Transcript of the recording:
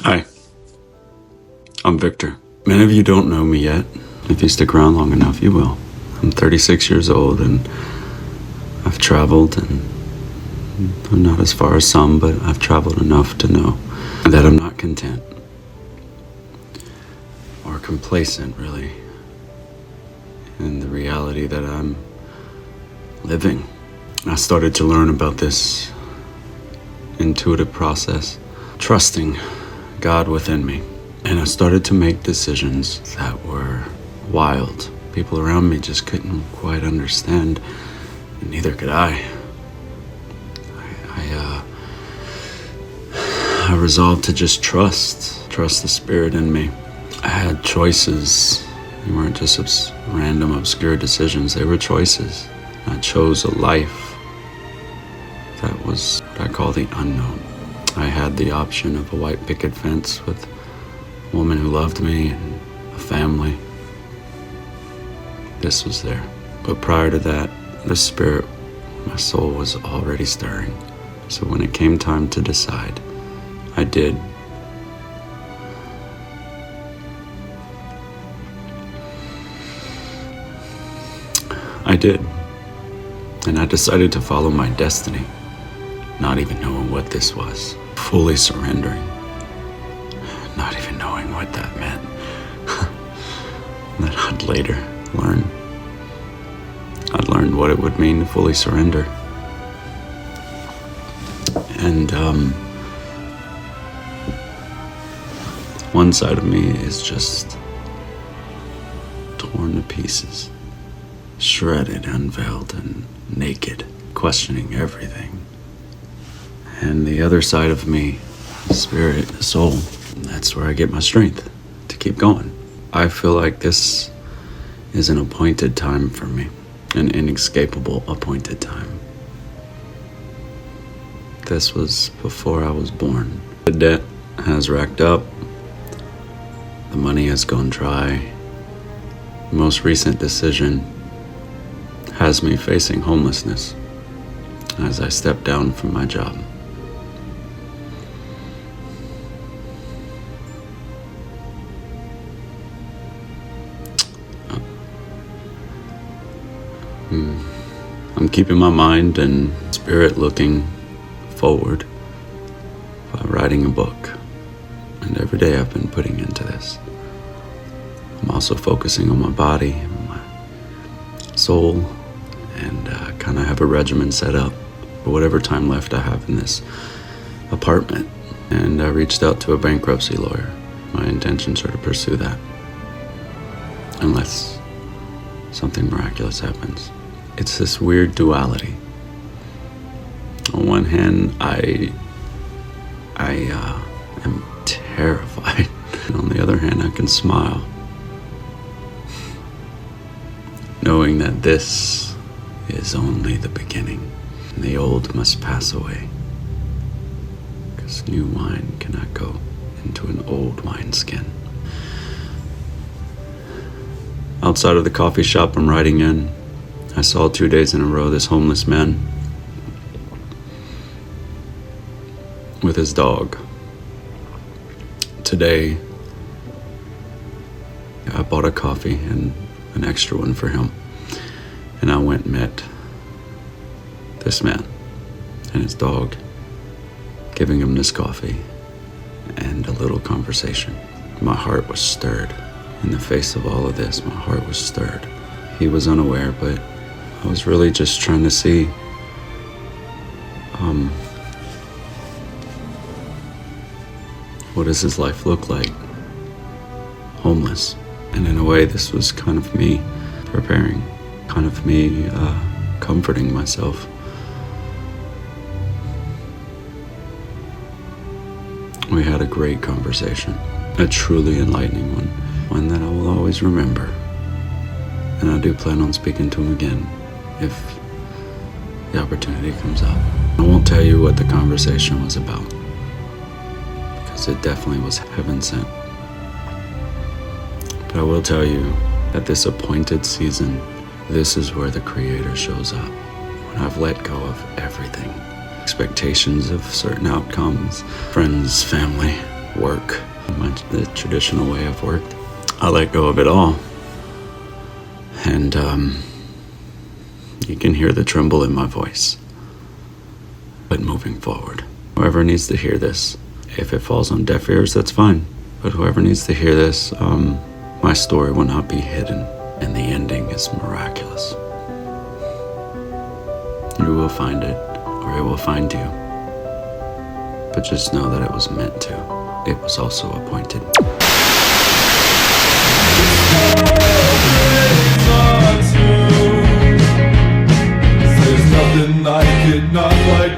Hi, I'm Victor. Many of you don't know me yet. If you stick around long enough, you will. I'm 36 years old and I've traveled, and I'm not as far as some, but I've traveled enough to know that I'm not content or complacent, really, in the reality that I'm living. I started to learn about this intuitive process, trusting God within me. And I started to make decisions that were wild. People around me just couldn't quite understand, and neither could I. I resolved to just trust the spirit in me. I had choices. They weren't just random, obscure decisions. They were choices. I chose a life that was what I call the unknown. I had the option of a white picket fence with a woman who loved me and a family. This was there. But prior to that, the spirit, my soul was already stirring. So when it came time to decide, I did. And I decided to follow my destiny, not even knowing what this was. Fully surrendering, not even knowing what that meant. That I'd later learn. I'd learned what it would mean to fully surrender. And one side of me is just torn to pieces, shredded, unveiled, and naked, questioning everything. And the other side of me, the spirit, the soul, that's where I get my strength to keep going. I feel like this is an appointed time for me, an inescapable appointed time. This was before I was born. The debt has racked up. The money has gone dry. The most recent decision has me facing homelessness as I step down from my job. I'm keeping my mind and spirit looking forward by writing a book. And every day I've been putting into this. I'm also focusing on my body, my soul, and kind of have a regimen set up for whatever time left I have in this apartment. And I reached out to a bankruptcy lawyer. My intentions are to pursue that, unless something miraculous happens. It's this weird duality. On one hand, I am terrified. And on the other hand, I can smile, knowing that this is only the beginning. And the old must pass away, because new wine cannot go into an old wineskin. Outside of the coffee shop I'm writing in, I saw 2 days in a row this homeless man with his dog. Today, I bought a coffee and an extra one for him. And I went and met this man and his dog, giving him this coffee and a little conversation. My heart was stirred. In the face of all of this, my heart was stirred. He was unaware, but I was really just trying to see what does his life look like? Homeless. And in a way, this was kind of me preparing, kind of me comforting myself. We had a great conversation, a truly enlightening one that I will always remember. And I do plan on speaking to him again if the opportunity comes up. I won't tell you what the conversation was about, because it definitely was heaven sent. But I will tell you that this appointed season, this is where the Creator shows up. When I've let go of everything, expectations of certain outcomes, friends, family, work, the traditional way I've worked. I let go of it all. And you can hear the tremble in my voice. But moving forward, whoever needs to hear this, if it falls on deaf ears, that's fine. But whoever needs to hear this, my story will not be hidden, and the ending is miraculous. You will find it, or it will find you. But just know that it was meant to. It was also appointed. There's nothing I could not like